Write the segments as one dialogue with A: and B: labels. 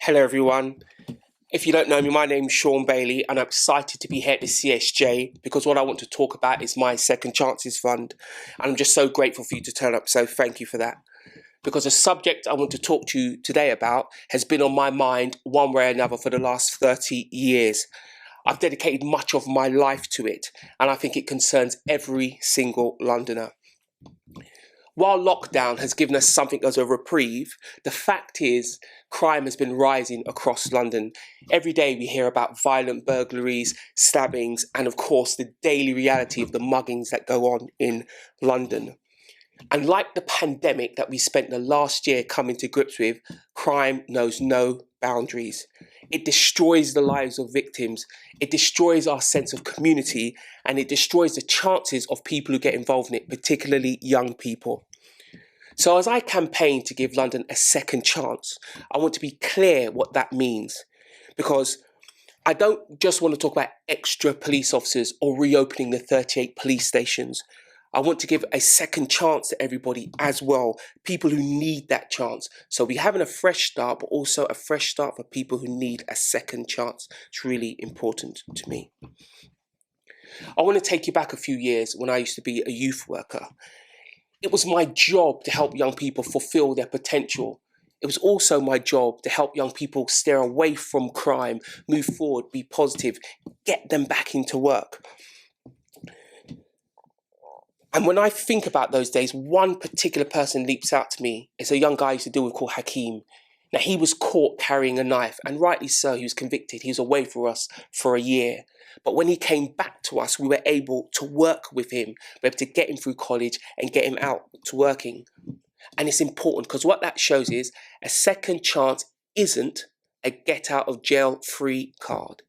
A: Hello everyone. If you don't know me, my name's Shaun Bailey and I'm excited to be here at the CSJ because what I want to talk about is my Second Chances Fund, and I'm just so grateful for you to turn up, so thank you for that. Because the subject I want to talk to you today about has been on my mind one way or another for the last 30 years. I've dedicated much of my life to it and I think it concerns every single Londoner. While lockdown has given us something as a reprieve, the fact is crime has been rising across London. Every day we hear about violent burglaries, stabbings, and of course the daily reality of the muggings that go on in London. And like the pandemic that we spent the last year coming to grips with, crime knows no boundaries. It destroys the lives of victims, it destroys our sense of community, and it destroys the chances of people who get involved in it, particularly young people. So as I campaign to give London a second chance, I want to be clear what that means. Because I don't just want to talk about extra police officers or reopening the 38 police stations. I want to give a second chance to everybody as well, people who need that chance. So we're having a fresh start, but also a fresh start for people who need a second chance. It's really important to me. I want to take you back a few years when I used to be a youth worker. It was my job to help young people fulfill their potential. It was also my job to help young people steer away from crime, move forward, be positive, get them back into work. And when I think about those days, one particular person leaps out to me. It's a young guy I used to deal with called Hakeem. Now, he was caught carrying a knife, and rightly so, he was convicted. He was away from us for a year. But when he came back to us, we were able to work with him. We were able to get him through college and get him out to working. And it's important because what that shows is a second chance isn't a get out of jail free card.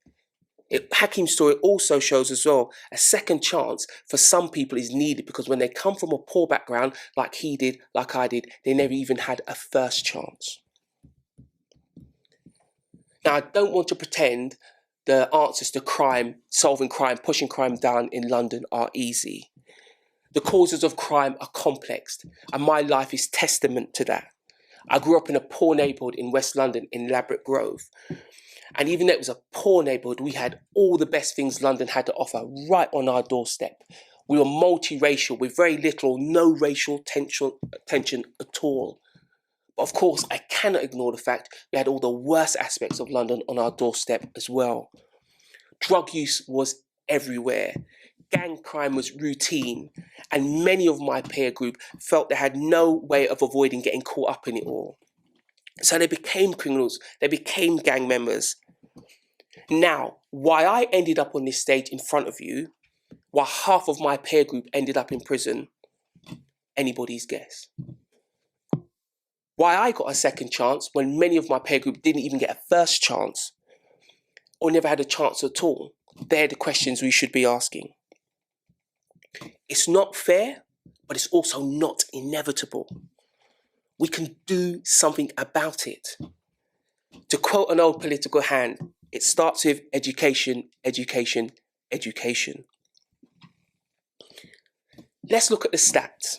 A: Hakim's story also shows as well a second chance for some people is needed because when they come from a poor background like he did, like I did, they never even had a first chance. Now, I don't want to pretend the answers to crime, solving crime, pushing crime down in London are easy. The causes of crime are complex, and my life is testament to that. I grew up in a poor neighbourhood in West London in Ladbroke Grove. And even though it was a poor neighbourhood, we had all the best things London had to offer right on our doorstep. We were multiracial with very little or no racial tension at all. But of course, I cannot ignore the fact we had all the worst aspects of London on our doorstep as well. Drug use was everywhere. Gang crime was routine. And many of my peer group felt they had no way of avoiding getting caught up in it all. So they became criminals, they became gang members. Now, why I ended up on this stage in front of you, while half of my peer group ended up in prison, anybody's guess. Why I got a second chance when many of my peer group didn't even get a first chance, or never had a chance at all, they're the questions we should be asking. It's not fair, but it's also not inevitable. We can do something about it. To quote an old political hand, it starts with education, education, education. Let's look at the stats.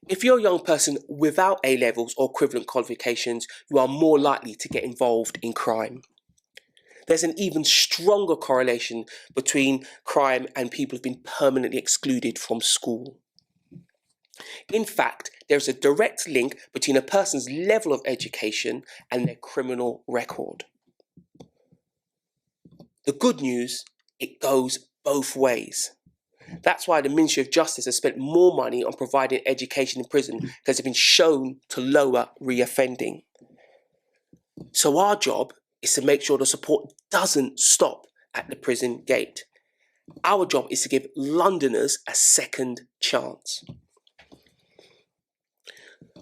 A: If you're a young person without A-levels or equivalent qualifications, you are more likely to get involved in crime. There's an even stronger correlation between crime and people who've been permanently excluded from school. In fact, there's a direct link between a person's level of education and their criminal record. The good news, it goes both ways. That's why the Ministry of Justice has spent more money on providing education in prison because it's been shown to lower reoffending. So our job is to make sure the support doesn't stop at the prison gate. Our job is to give Londoners a second chance.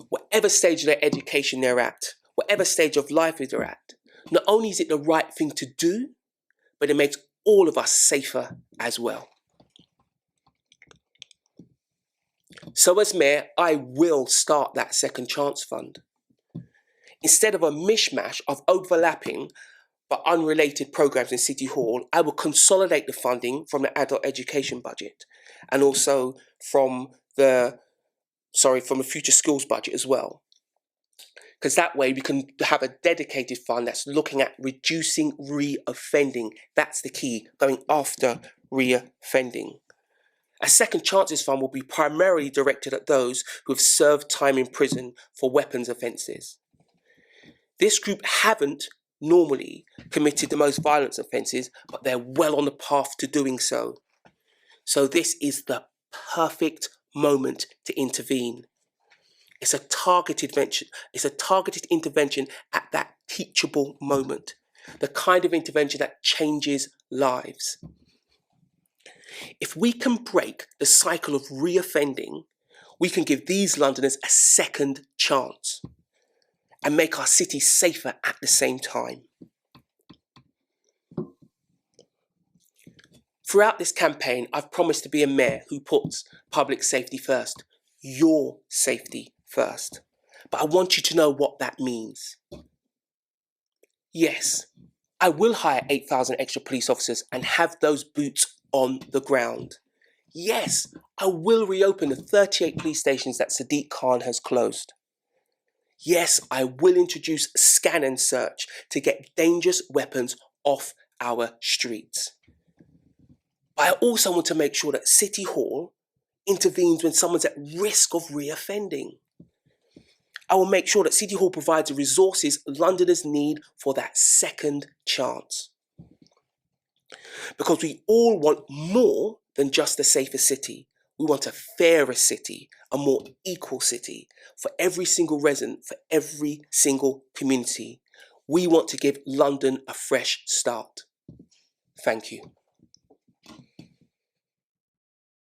A: Whatever stage of their education they're at, whatever stage of life they're at, not only is it the right thing to do, but it makes all of us safer as well. So as Mayor, I will start that Second Chance Fund. Instead of a mishmash of overlapping but unrelated programmes in City Hall, I will consolidate the funding from the adult education budget and also from the future schools budget as well. because that way we can have a dedicated fund that's looking at reducing reoffending. That's the key, going after reoffending. A second chances fund will be primarily directed at those who have served time in prison for weapons offences. This group haven't normally committed the most violent offences, but they're well on the path to doing so. So this is the perfect moment to intervene. It's a targeted intervention at that teachable moment, the kind of intervention that changes lives. If we can break the cycle of reoffending, we can give these Londoners a second chance and make our city safer at the same time. Throughout this campaign, I've promised to be a mayor who puts public safety first, your safety first. But I want you to know what that means. Yes, I will hire 8,000 extra police officers and have those boots on the ground. Yes, I will reopen the 38 police stations that Sadiq Khan has closed. Yes, I will introduce scan and search to get dangerous weapons off our streets. But I also want to make sure that City Hall intervenes when someone's at risk of reoffending. I will make sure that City Hall provides the resources Londoners need for that second chance. Because we all want more than just a safer city. We want a fairer city, a more equal city for every single resident, for every single community. We want to give London a fresh start. Thank you.